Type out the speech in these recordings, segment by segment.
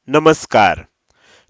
नमस्कार.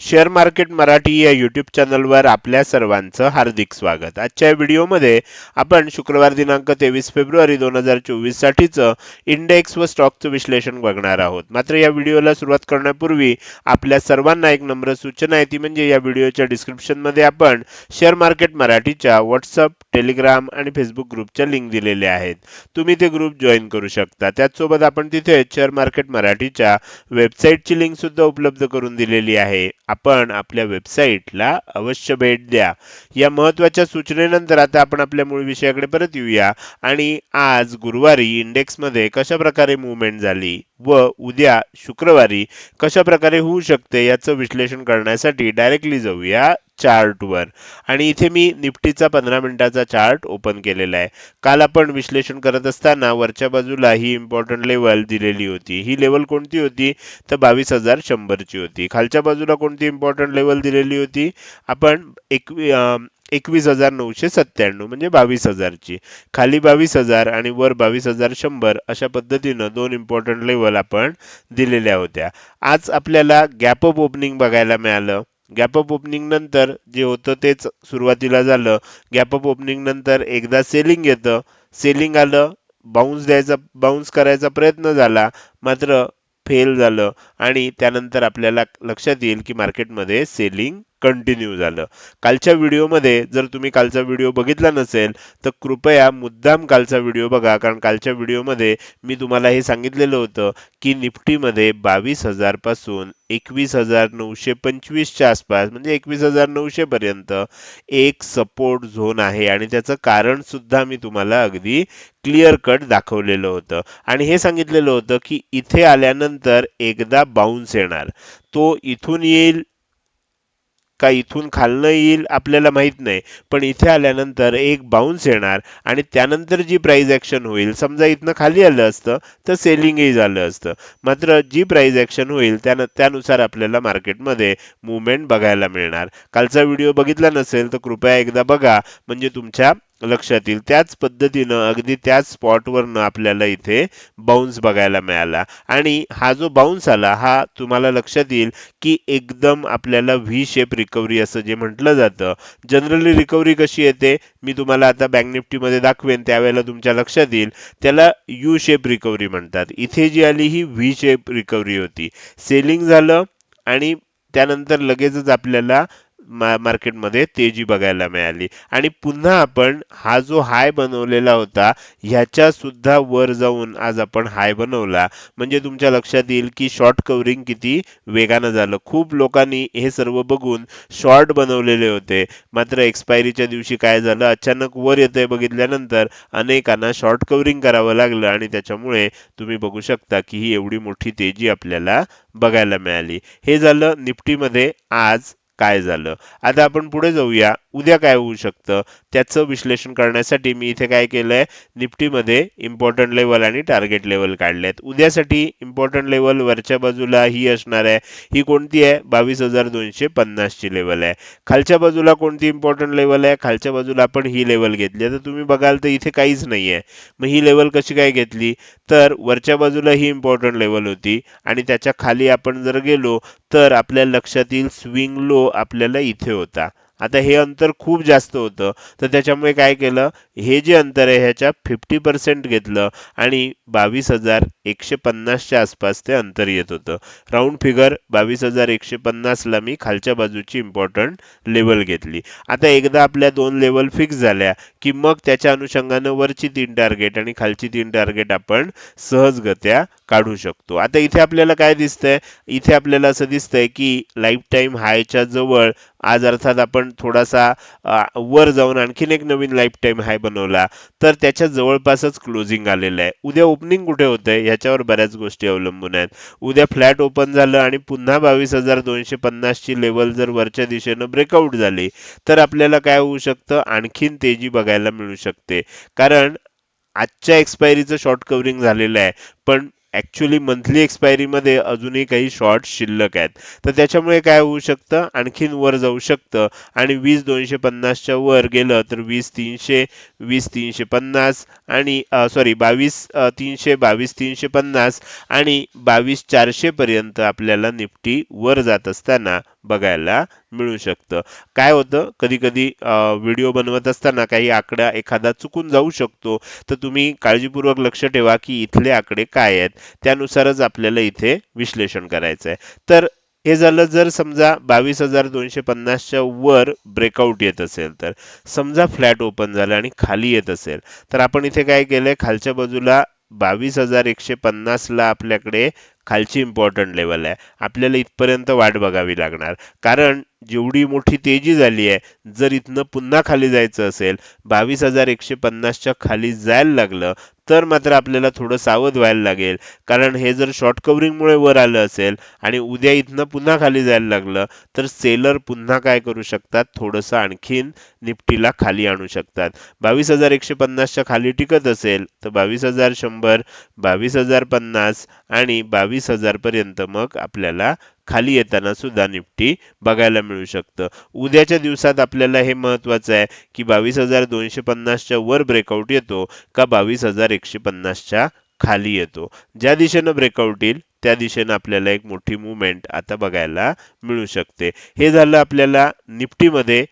Share market Marathi या YouTube चॅनलवर आपल्या सर्वांचं हार्दिक स्वागत. आजच्या व्हिडिओमध्ये आपण शुक्रवार दिनांक 23 फेब्रुवारी 2024 साठीचं इंडेक्स व स्टॉकचं विश्लेषण बघणार आहोत. मात्र या व्हिडिओला सुरुवात करण्यापूर्वी आपल्या सर्वांना एक नम्र सूचना आहे, ती म्हणजे या व्हिडिओच्या डिस्क्रिप्शनमध्ये आपण शेअर मार्केट मराठीच्या व्हॉट्सअप, टेलिग्राम आणि फेसबुक ग्रुपच्या लिंक दिलेल्या आहेत. तुम्ही ते ग्रुप जॉईन करू शकता. त्याचसोबत आपण तिथे शेअर मार्केट मराठीच्या वेबसाईटची लिंक सुद्धा उपलब्ध करून दिलेली आहे. आपण आपल्या वेबसाईटला अवश्य भेट द्या. या महत्त्वाच्या सूचनेनंतर आता आपण आपल्या मूळ विषयाकडे परत येऊया आणि आज गुरुवारी इंडेक्समध्ये कशा प्रकारे मूव्हमेंट झाली व उद्या शुक्रवारी कशा प्रकारे होऊ शकते याचं विश्लेषण करण्यासाठी डायरेक्टली जाऊया चार्टवर. आणि इथे मी निफ्टीचा 15 मिनिटाचा चार्ट ओपन केलेला आहे. काल आपण विश्लेषण करत असताना वरच्या बाजूला ही इम्पॉर्टंट लेवल दिलेली होती. ही लेवल कोणती होती? तर 22,100 ची होती. खालच्या बाजूला कोणती इम्पॉर्टंट लेवल दिलेली होती? आपण 21,997 म्हणजे 22,000 ची. खाली 22,000 आणि वर 22,100 अशा पद्धतीनं दोन इम्पॉर्टंट लेवल आपण दिलेल्या होत्या. आज आपल्याला गॅप अप ओपनिंग बघायला मिळालं. गॅप अप ओपनिंग नंतर जे होतं तेच सुरुवातीला झालं. गॅप अप ओपनिंग नंतर एकदा सेलिंग येतं. सेलिंग आलं, बाउन्स करायचा प्रयत्न झाला, मात्र फेल झालं आणि त्यानंतर आपल्याला लक्षात येईल की मार्केटमध्ये सेलिंग कंटिन्यू झालं. कालच्या व्हिडिओमध्ये जर तुम्ही कालचा व्हिडिओ बघितला नसेल तर कृपया मुद्दाम कालचा व्हिडिओ बघा, कारण कालच्या व्हिडिओमध्ये मी तुम्हाला हे सांगितलेलं होतं की निफ्टीमध्ये 22,000 पासून 21,925 च्या आसपास म्हणजे 21,900 पर्यंत एक सपोर्ट झोन आहे आणि त्याचं कारण सुद्धा मी तुम्हाला अगदी क्लिअर कट दाखवलेलं होतं आणि हे सांगितलेलं होतं की इथे आल्यानंतर एकदा बाउन्स येणार. तो इथून येईल का इथून खालनं येईल आपल्याला माहित नाही, पण इथे आल्यानंतर एक बाउन्स येणार आणि त्यानंतर जी प्राइस ऍक्शन होईल, समजा इथनं खाली आलं असतं तर सेलिंगही झालं असतं. मात्र जी प्राइस ऍक्शन होईल त्यानुसार आपल्याला मार्केटमध्ये मुवमेंट बघायला मिळणार. कालचा व्हिडिओ बघितला नसेल तर कृपया एकदा बघा, म्हणजे तुमच्या लक्षात येईल. त्याच पद्धतीनं अगदी त्याच स्पॉटवरनं आपल्याला इथे बाउन्स बघायला मिळाला आणि हा जो बाउन्स आला हा तुम्हाला लक्षात येईल की एकदम आपल्याला व्ही शेप रिकव्हरी असं जे म्हटलं जातं. जनरली रिकव्हरी कशी येते मी तुम्हाला आता बँक निफ्टीमध्ये दाखवेन, त्यावेळेला तुमच्या लक्षात येईल. त्याला यू शेप रिकव्हरी म्हणतात. इथे जी आली ही व्ही शेप रिकव्हरी होती. सेलिंग झालं आणि त्यानंतर लगेचच आपल्याला मार्केटमध्ये तेजी बघायला मिळाली आणि पुन्हा आपण हा जो हाय बनवलेला होता ह्याच्या सुद्धा वर जाऊन आज आपण हाय बनवला. म्हणजे तुमच्या लक्षात येईल की शॉर्ट कव्हरिंग किती वेगानं झालं. खूप लोकांनी हे सर्व बघून शॉर्ट बनवलेले होते, मात्र एक्सपायरीच्या दिवशी काय झालं, अचानक वर येतंय बघितल्यानंतर अनेकांना शॉर्ट कव्हरिंग करावं लागलं आणि त्याच्यामुळे तुम्ही बघू शकता की ही एवढी मोठी तेजी आपल्याला बघायला मिळाली. हे झालं निफ्टीमध्ये आज काय झालं. आता आपण पुढे जाऊया, उद्या काय होऊ शकतं त्याचं विश्लेषण करण्यासाठी मी इथे काय केलंय, निफ्टीमध्ये इम्पॉर्टंट लेवल आणि टार्गेट लेवल काढलेत. उद्यासाठी इम्पॉर्टंट लेवल वरच्या बाजूला ही असणार आहे. ही कोणती आहे? 22,250 ची लेवल आहे. खालच्या बाजूला कोणती इम्पॉर्टंट लेवल आहे? खालच्या बाजूला आपण ही लेवल घेतली. आता तुम्ही बघाल तर इथे काहीच नाहीये. मग ही लेवल कशी काय घेतली? तर वरच्या बाजूला ही इम्पॉर्टंट लेवल होती आणि त्याच्या खाली आपण जर गेलो तर आपल्या लक्षात येईल स्विंग लो आपल्याला इथे होता. आता हे अंतर खूप जास्त होतं, तर त्याच्यामुळे काय केलं, हे जे अंतर आहे ह्याच्या 50% घेतलं आणि 22,150 च्या आसपास ते अंतर येत होतं. राऊंड फिगर 22,150 ला मी खालच्या बाजूची इम्पॉर्टंट लेवल घेतली. आता एकदा आपल्या दोन लेवल फिक्स झाल्या की मग त्याच्या अनुषंगानं वरची 3 टार्गेट आणि खालची 3 टार्गेट आपण सहजगत्या काढू शकतो. आता इथे आपल्याला काय दिसतंय, इथे आपल्याला असं दिसतंय की लाईफ टाईम हायच्या जवळ आज अर्थात आपण थोडासा वर जाऊन आणखीन एक नवीन लाईफ टाईम हाय बनवला, तर त्याच्या जवळपासच क्लोजिंग आलेलं आहे. उद्या ओपनिंग कुठे होतंय ह्याच्यावर बऱ्याच गोष्टी अवलंबून आहेत. उद्या फ्लॅट ओपन झालं आणि पुन्हा 22,250 ची लेवल जर वरच्या दिशेनं ब्रेकआउट झाली तर आपल्याला काय होऊ शकतं, आणखीन तेजी बघायला मिळू शकते. कारण आजच्या एक्सपायरीचं शॉर्ट कव्हरिंग झालेलं आहे, पण ऍक्च्युली मंथली एक्सपायरीमध्ये अजूनही काही शॉर्ट शिल्लक आहेत. तर त्याच्यामुळे काय होऊ शकतं, आणखीन वर जाऊ शकतं आणि 20,250च्या वर गेलं तर 20,300, 20,350 आणि सॉरी 22,300, 22,350 आणि 22,400 पर्यंत आपल्याला निफ्टी वर जात असताना बघायला मिळू शकतं. काय होतं, कधी कधी व्हिडिओ बनवत असताना काही आकडा एखादा चुकून जाऊ शकतो, तर तुम्ही काळजीपूर्वक लक्ष ठेवा की इथले आकडे काय आहेत, त्यानुसारच आपल्याला इथे विश्लेषण करायचं आहे. तर हे झालं जर समजा 22,250च्या वर ब्रेकआउट येत असेल तर. समजा फ्लॅट ओपन झालं आणि खाली येत असेल, तर आपण इथे काय केलंय, खालच्या बाजूला 22,150 ला आपल्याकडे खालची इम्पॉर्टंट लेवल आहे. आपल्याला इथपर्यंत वाट बघावी लागणार, कारण जेवढी मोठी तेजी झाली आहे, जर इथनं पुन्हा खाली जायचं असेल, 22,150च्या खाली जायला लागलं, तर मात्र आपल्याला थोडं सावध व्हायला लागेल. कारण हे जर शॉर्ट कव्हरिंगमुळे वर आलं असेल आणि उद्या इथनं पुन्हा खाली जायला लागलं, तर सेलर पुन्हा काय करू शकतात, थोडंसं आणखीन निफ्टीला खाली आणू शकतात. 22,150च्या खाली टिकत असेल तर 22,100, 22,050 आणि 22,000 पर्यंत मग आपल्याला खाली येताना सुद्धा निफ्टी बघायला मिळू शकतं. उद्याच्या दिवसात आपल्याला हे महत्वाचं आहे की 22,250च्या वर ब्रेकआउट येतो का 22,150च्या खाली येतो. ज्या दिशेनं ब्रेकआउट येईल त्या दिशेनं आपल्याला एक मोठी मुवमेंट आता बघायला मिळू शकते. हे झालं आपल्याला निफ्टीमध्ये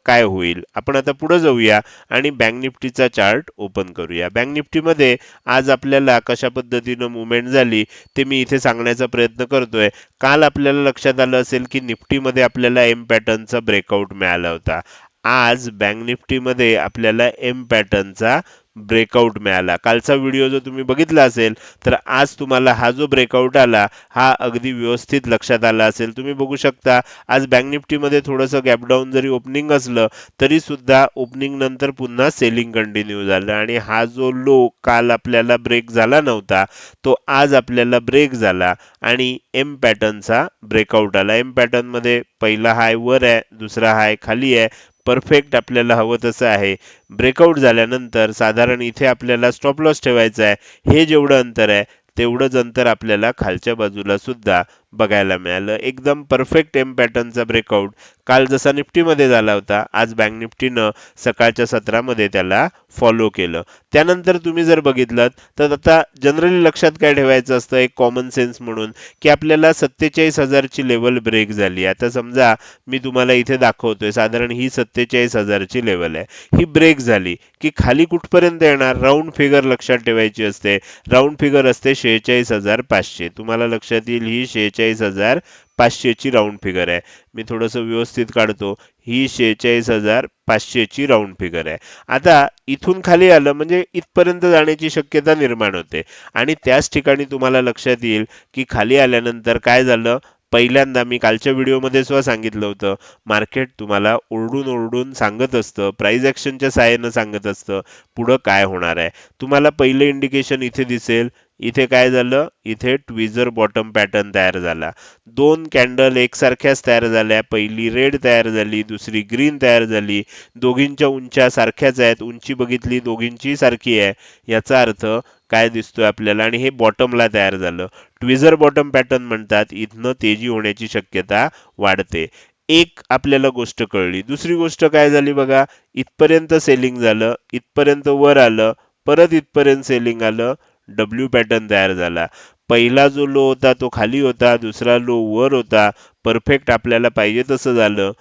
काय होईल. आपण आता पुढे जाऊया आणि बँक निफ्टीचा चार्ट ओपन करूया. बँक निफ्टीमध्ये आज आपल्याला कशा पद्धतीनं मुवमेंट झाली ते मी इथे सांगण्याचा प्रयत्न करतोय. काल आपल्याला लक्षात आलं असेल की निफ्टीमध्ये आपल्याला एम पॅटर्नचा ब्रेकआउट मिळाला होता. आज बँक निफ्टीमध्ये आपल्याला एम पॅटर्नचा ब्रेकआउट मिळाला. कालचा व्हिडिओ जर तुम्ही बघितला असेल तर आज तुम्हाला हा जो ब्रेकआउट आला हा अगदी व्यवस्थित लक्षात आला असेल. तुम्ही बघू शकता आज बँक निफ्टीमध्ये थोडंसं गॅप डाऊन जरी ओपनिंग असलं तरी सुद्धा ओपनिंग नंतर पुन्हा सेलिंग कंटिन्यू झालं आणि हा जो लो काल आपल्याला ब्रेक झाला नव्हता तो आज आपल्याला ब्रेक झाला आणि एम पॅटर्नचा ब्रेकआउट आला. एम पॅटर्न मध्ये पहिला हाय वर आहे, दुसरा हाय खाली आहे. परफेक्ट आपल्याला हवं तसं आहे. ब्रेकआउट झाल्यानंतर साधारण इथे आपल्याला स्टॉप लॉस ठेवायचा आहे. हे जेवढं अंतर आहे तेवढंच अंतर आपल्याला खालच्या बाजूला सुद्धा बघायला मिळालं. एकदम परफेक्ट एम पॅटर्नचा ब्रेकआउट काल जसा निफ्टीमध्ये झाला होता, आज बँक निफ्टीनं सकाळच्या सत्रामध्ये त्याला फॉलो केलं. त्यानंतर तुम्ही जर बघितलं तर आता जनरली लक्षात काय ठेवायचं असतं, एक कॉमन सेन्स म्हणून, की आपल्याला 47,000 ची लेवल ब्रेक झाली. आता समजा मी तुम्हाला इथे दाखवतोय, साधारण ही 47,000 ची लेवल आहे. ही ब्रेक झाली की खाली कुठपर्यंत येणार, राऊंड फिगर लक्षात ठेवायची असते. राऊंड फिगर असते 46,500. तुम्हाला लक्षात येईल ही 46,500 ची राऊंड फिगर आहे. मी थोडंसं व्यवस्थित काढतो. ही 46,500 ची राऊंड फिगर आहे. आता इथून खाली आलं म्हणजे इथपर्यंत जाण्याची शक्यता निर्माण होते आणि त्याच ठिकाणी तुम्हाला लक्षात येईल की खाली आल्यानंतर काय झालं. पहिल्यांदा मी कालच्या व्हिडिओमध्ये सुद्धा सांगितलं होतं, मार्केट तुम्हाला ओरडून ओरडून सांगत असतं, प्राइस ऍक्शनच्या सहाय्यानं सांगत असतं पुढं काय होणार आहे. तुम्हाला पहिलं इंडिकेशन इथे दिसेल. इथे काय झालं, इथे ट्विझर बॉटम पॅटर्न तयार झाला. दोन कॅन्डल एकसारख्याच तयार झाल्या. पहिली रेड तयार झाली, दुसरी ग्रीन तयार झाली. दोघींच्या उंच्या सारख्याच आहेत. उंची बघितली दोघींची सारखी आहे. याचा अर्थ काय दिसतोय आपल्याला, आणि हे बॉटमला तयार झालं. ट्विझर बॉटम पॅटर्न म्हणतात. इथनं तेजी होण्याची शक्यता वाढते. एक आपल्याला गोष्ट कळली. दुसरी गोष्ट काय झाली बघा, इथपर्यंत सेलिंग झालं, इथपर्यंत वर आलं, परत इथपर्यंत सेलिंग आलं, डब्ल्यू पॅटर्न तयार झाला. पहिला जो लो होता तो खाली होता, दुसरा लो वर होता. परफेक्ट आपल्याला पाहिजे तसं झालं.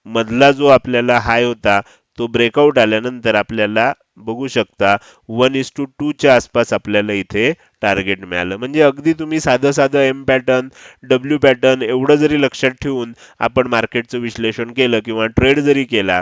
मधला जो आपल्याला हाय होता तो ब्रेकआउट आल्यानंतर आपल्याला बघू शकता 1:2 च्या आसपास आपल्याला इथे टार्गेट मिळालं. म्हणजे अगदी तुम्ही साधं साधं एम पॅटर्न, डब्ल्यू पॅटर्न एवढं जरी लक्षात ठेवून आपण मार्केटचं विश्लेषण केलं किंवा ट्रेड जरी केला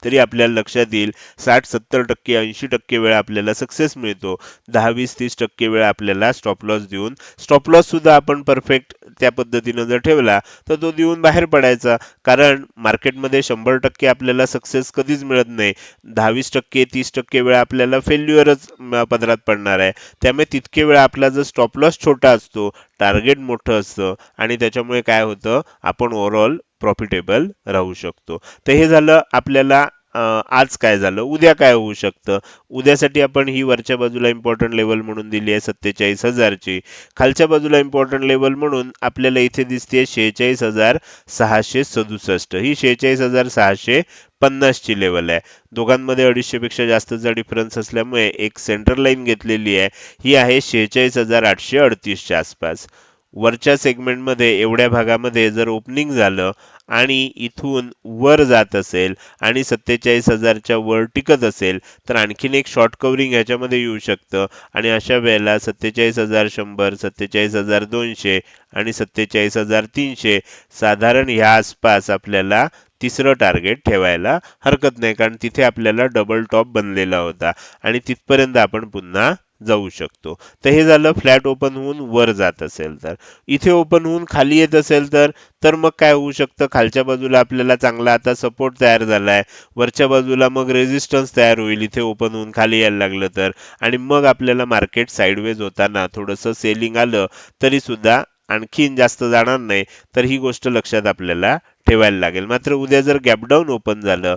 तरी आपल्याला लक्षात येईल 60-70% 80% वेळा आपल्याला सक्सेस मिळतो. 10-20-30% वेळा आपल्याला स्टॉप लॉस देऊन, स्टॉप लॉस सुद्धा आपण परफेक्ट त्या पद्धतीनं जर ठेवला तर तो देऊन बाहेर पडायचा. कारण मार्केटमध्ये 100% आपल्याला सक्सेस कधीच मिळत नाही. 10-20% 30% वेळा आपल्याला फेल्युअरच पदरात पडणार आहे. त्यामुळे तितके वेळा आपला जर स्टॉप लॉस छोटा असतो, टार्गेट मोठं असतं आणि त्याच्यामुळे काय होतं, आपण ओव्हरऑल प्रॉफिटेबल राहू शकतो. तर हे झालं आपल्याला आज काय झालं, उद्या काय होऊ शकतं. उद्यासाठी आपण ही वरच्या बाजूला इम्पॉर्टंट लेवल म्हणून दिली आहे 47,000ची. खालच्या बाजूला इम्पॉर्टंट लेवल म्हणून आपल्याला इथे दिसते 46,667. ही 46,650 ची लेवल आहे. दोघांमध्ये 250 पेक्षा जास्तचा डिफरन्स असल्यामुळे एक सेंटर लाईन घेतलेली आहे. ही आहे 46,838 च्या आसपास. वरच्या सेगमेंटमध्ये एवढ्या भागामध्ये जर ओपनिंग झालं आणि इथून वर जात असेल आणि 47,000च्या वर टिकत असेल तर आणखीन एक शॉर्ट कव्हरिंग ह्याच्यामध्ये येऊ शकतं आणि अशा वेळेला 47,100, 47,200 आणि 47,300 साधारण ह्या आसपास आपल्याला तिसरं टार्गेट ठेवायला हरकत नाही, कारण तिथे आपल्याला डबल टॉप बनलेला होता आणि तिथपर्यंत आपण पुन्हा जाऊ शकतो. तर हे झालं फ्लॅट ओपन होऊन वर जात असेल तर. इथे ओपन होऊन खाली येत असेल तर मग काय होऊ शकतं, खालच्या बाजूला आपल्याला चांगला आता सपोर्ट तयार झालाय, वरच्या बाजूला मग रेझिस्टन्स तयार होईल इथे ओपन होऊन खाली यायला लागलं तर, आणि मग आपल्याला मार्केट साईडवेज होताना थोडंसं सेलिंग आलं तरी सुद्धा आणखीन जास्त जाणार नाही. तर ही गोष्ट लक्षात आपल्याला ठेवायला लागेल. मात्र उद्या जर गॅपडाऊन ओपन झालं,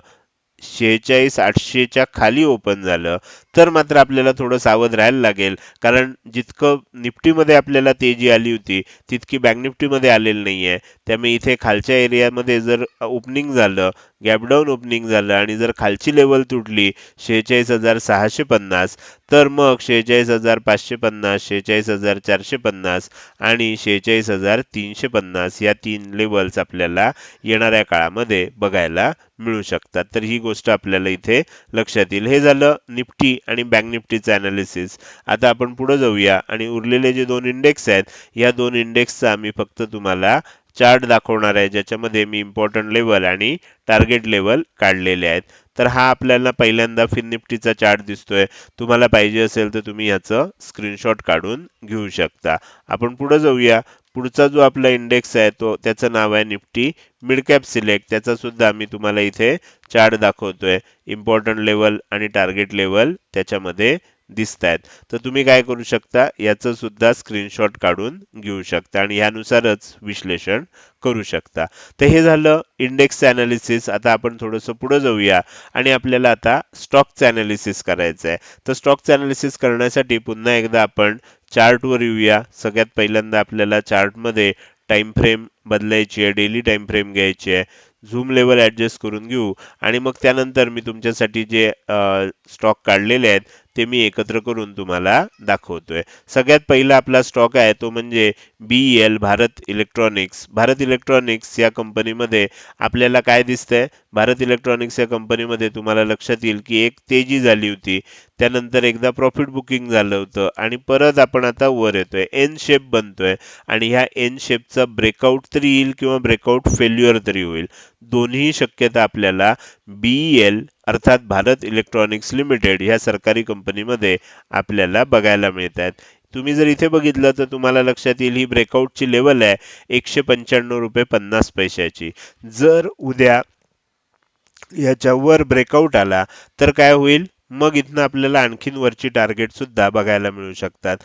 46,800च्या खाली ओपन झालं तर मात्र आपल्याला थोडं सावध राहायला लागेल, कारण जितकं निफ्टीमध्ये आपल्याला तेजी आली होती तितकी बँक निफ्टीमध्ये आलेली नाहीये. त्यामुळे इथे खालच्या एरियामध्ये जर ओपनिंग झालं, गॅपडाऊन ओपनिंग झालं आणि जर खालची लेवल तुटली 46,650, तर मग 46,550, 46,450 आणि 46,350 या 3 लेवल्स आपल्याला येणाऱ्या काळामध्ये बघायला मिळू शकतात. तर ही गोष्ट आपल्याला इथे लक्षात येईल. हे झालं निफ्टी आणि बँक निफ्टीचं अनालिसिस. आता आपण पुढे जाऊया आणि उरलेले जे दोन इंडेक्स आहेत, या दोन इंडेक्सचा मी फक्त तुम्हाला चार्ट दाखवणार आहे, ज्याच्यामध्ये मी इम्पॉर्टंट लेवल आणि टार्गेट लेवल काढलेले आहेत. तर हा आपल्याला पहिल्यांदा फिन निफ्टीचा चार्ट दिसतोय. तुम्हाला पाहिजे असेल तर तुम्ही ह्याचं स्क्रीनशॉट काढून घेऊ शकता. आपण पुढे जाऊया. पुढचा जो आपला इंडेक्स आहे तो त्याचं नाव आहे निफ्टी मिड कॅप सिलेक्ट. त्याचा सुद्धा मी तुम्हाला इथे चार्ट दाखवतोय. इम्पॉर्टंट लेवल आणि टार्गेट लेवल त्याच्यामध्ये दिसत आहेत. तर तुम्ही काय करू शकता, याचं सुद्धा स्क्रीनशॉट काढून घेऊ शकता आणि यानुसारच विश्लेषण करू शकता. तर हे झालं इंडेक्सचं अनालिसिस. आता आपण थोडंसं पुढे जाऊया आणि आपल्याला आता स्टॉकचं अनालिसिस करायचं आहे. तर स्टॉकचं अनालिसिस करण्यासाठी पुन्हा एकदा आपण चार्टवर येऊया. सगळ्यात पहिल्यांदा आपल्याला चार्टमध्ये टाइम फ्रेम बदलायची आहे, डेली टाइम फ्रेम घ्यायची आहे, झूम लेवल ऍडजस्ट करून घेऊ आणि मग त्यानंतर मी तुमच्यासाठी जे स्टॉक काढलेले आहेत ते मी एकत्र करून तुम्हाला दाखवतोय. सगळ्यात पहिला आपला स्टॉक आहे तो म्हणजे BEL Bharat electronics. Bharat electronics या कंपनीमध्ये आपल्याला काय दिसतंय, भारत इलेक्ट्रॉनिक्स या कंपनीमध्ये तुम्हाला लक्षात येईल की एक तेजी झाली होती, त्यानंतर एकदा प्रॉफिट बुकिंग झालं होतं आणि परत आपण आता वर येतोय, एन शेप बनतोय आणि ह्या एन शेपचा ब्रेकआउट तरी येईल किंवा ब्रेकआउट फेल्युअर तरी होईल. दोन्ही शक्यता आपल्याला BEL अर्थात भारत इलेक्ट्रॉनिक्स लिमिटेड ह्या सरकारी कंपनीमध्ये आपल्याला बघायला मिळत आहेत. तुम्ही जर इथे बघितलं तर तुम्हाला लक्षात येईल ही ब्रेकआउटची लेवल आहे 195 रुपये 50 पैशाची. जर उद्या याच्यावर ब्रेकआउट आला तर काय होईल, मग इथनं आपल्याला आणखीन वरची टार्गेट सुद्धा बघायला मिळू शकतात.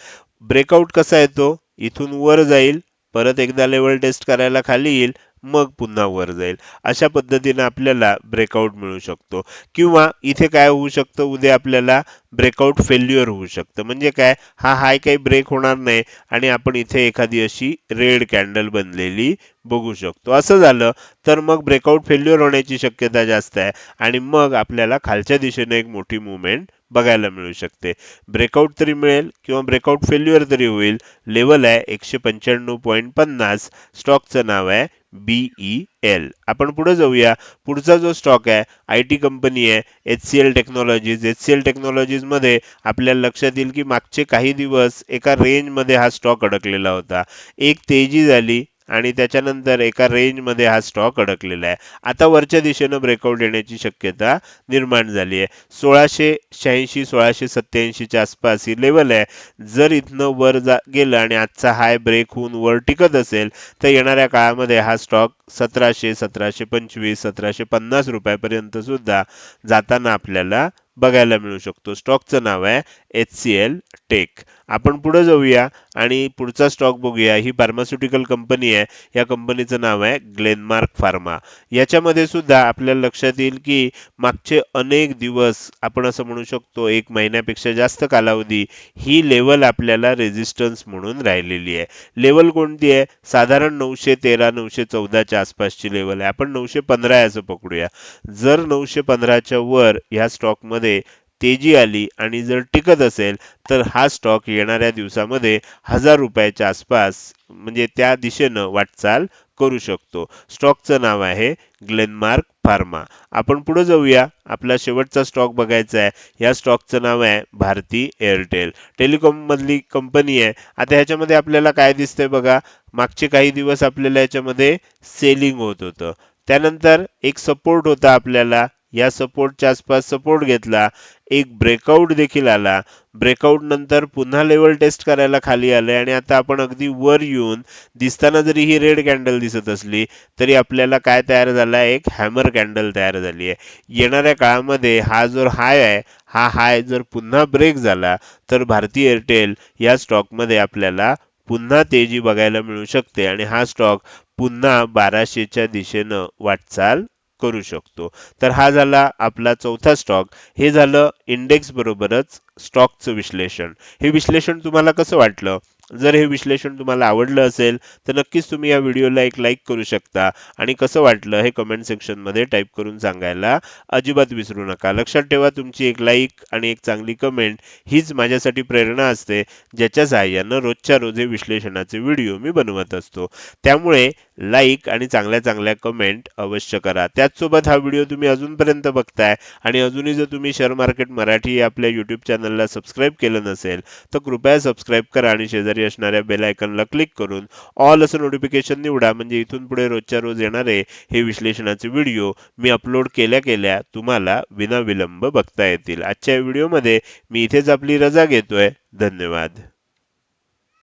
ब्रेकआउट कसा येतो, इथून वर जाईल, परत एकदा लेवल टेस्ट करायला खाली येईल, मग पुन्हा वर जाईल. अशा पद्धतीने आपल्याला ब्रेकआउट मिळू शकतो. किंवा इथे काय होऊ शकतं, उद्या आपल्याला ब्रेकआउट फेल्युअर होऊ शकतं. म्हणजे काय, हा हाय काही ब्रेक होणार नाही आणि आपण इथे एखादी अशी रेड कॅन्डल बनलेली बघू शकतो. असं झालं तर मग ब्रेकआउट फेल्युअर होण्याची शक्यता जास्त आहे आणि मग आपल्याला खालच्या दिशेने एक मोठी मूव्हमेंट बघायला मिळू शकते. ब्रेकआउट तरी मिळेल किंवा ब्रेकआउट फेल्युअर तरी होईल. लेवल आहे 195.50. स्टॉकचं नाव आहे BEL. आपण पुढे जाऊया. पुढचा जो स्टॉक आहे IT कंपनी आहे HCL टेक्नॉलॉजीज. HCL टेक्नॉलॉजीज मध्ये आपल्याला लक्षात येईल की मागचे काही दिवस एका रेंज मध्ये हा स्टॉक अडकलेला होता. एक तेजी झाली आणि त्याच्यानंतर एका रेंज मध्ये हा स्टॉक अडकलेला आहे. आता वरच्या दिशेनं ब्रेकआउट येण्याची शक्यता निर्माण झाली आहे. 1686 1687 च्या आसपास ही लेवल आहे. जर इथनं वर गेलं आणि आजचा हाय ब्रेक होऊन वर टिकत असेल तर येणाऱ्या काळामध्ये हा स्टॉक 1700 1725 1750 रुपयापर्यंत सुद्धा जाताना आपल्याला बघायला मिळू शकतो. स्टॉकचं नाव आहे HCL टेक. आपण पुढे जाऊया आणि पुढचा स्टॉक बघूया. ही फार्मास्युटिकल कंपनी आहे. या कंपनीचं नाव आहे ग्लेनमार्क फार्मा. याच्यामध्ये सुद्धा आपल्याला लक्षात येईल की मागचे अनेक दिवस, आपण असं म्हणू शकतो 1 महिन्यापेक्षा जास्त कालावधी, ही लेवल आपल्याला रेझिस्टन्स म्हणून राहिलेली आहे. लेवल कोणती आहे? साधारण 913 914 च्या आसपासची लेवल आहे. आपण 915 आहे असं पकडूया. जर 915च्या वर ह्या स्टॉकमध्ये तेजी आली आणि जर टिकत असेल तर हा स्टॉक येणाऱ्या दिवसामध्ये 1000 रुपयाच्या आसपास म्हणजे त्या दिशेनं वाटचाल करू शकतो. स्टॉकचं नाव आहे ग्लेनमार्क फार्मा. आपण पुढे जाऊया. आपला शेवटचा स्टॉक बघायचा आहे. या स्टॉकचं नाव आहे भारती एअरटेल. टेलिकॉम मधली कंपनी आहे. आता ह्याच्यामध्ये आपल्याला काय दिसतंय बघा, मागचे काही दिवस आपल्याला याच्यामध्ये सेलिंग होत होतं. त्यानंतर एक सपोर्ट होता आपल्याला. या सपोर्टच्या आसपास सपोर्ट घेतला, एक ब्रेकआउट देखील आला. ब्रेकआउट नंतर पुन्हा लेवल टेस्ट करायला खाली आलंय आणि आता आपण अगदी वर येऊन दिसताना जरी ही रेड कॅन्डल दिसत असली तरी आपल्याला काय तयार झाला, एक हॅमर कॅन्डल तयार झाली आहे. येणाऱ्या काळामध्ये हा जो हाय आहे, हा हाय जर पुन्हा ब्रेक झाला तर भारती एअरटेल या स्टॉकमध्ये आपल्याला पुन्हा तेजी बघायला मिळू शकते आणि हा स्टॉक पुन्हा 1200च्या दिशेनं वाटचाल करू शकतो. तर हा झाला आपला चौथा स्टॉक. हे झालं इंडेक्स बरोबरच स्टॉकचं विश्लेषण. हे विश्लेषण तुम्हाला कसं वाटलं? जर हे विश्लेषण तुम्हाला आवडलं असेल तर नक्कीच तुम्ही या व्हिडिओला एक लाईक करू शकता आणि कसं वाटलं हे कमेंट सेक्शनमध्ये टाईप करून सांगायला अजिबात विसरू नका. लक्षात ठेवा, तुमची एक लाईक आणि एक चांगली कमेंट हीच माझ्यासाठी प्रेरणा असते, ज्याच्या सहाय्यानं रोजच्या रोज हे विश्लेषणाचे व्हिडिओ मी बनवत असतो. त्यामुळे लाईक आणि चांगल्या चांगल्या कमेंट अवश्य करा. त्याचसोबत हा व्हिडिओ तुम्ही अजूनपर्यंत बघताय आणि अजूनही जर तुम्ही शेअर मार्केट मराठी या आपल्या यूट्यूब चॅनलला सबस्क्राईब केलं नसेल तर कृपया सबस्क्राईब करा आणि शेजारी असणाऱ्या बेल आयकॉनला क्लिक करून ऑल असं नोटिफिकेशन निवडा, म्हणजे इथून पुढे रोजच्या रोज येणारे हे विश्लेषणाचे व्हिडिओ मी अपलोड केल्या केल्या तुम्हाला विनाविलंब बघता येतील. आजच्या व्हिडिओमध्ये मी इथेच आपली रजा घेतोय. धन्यवाद.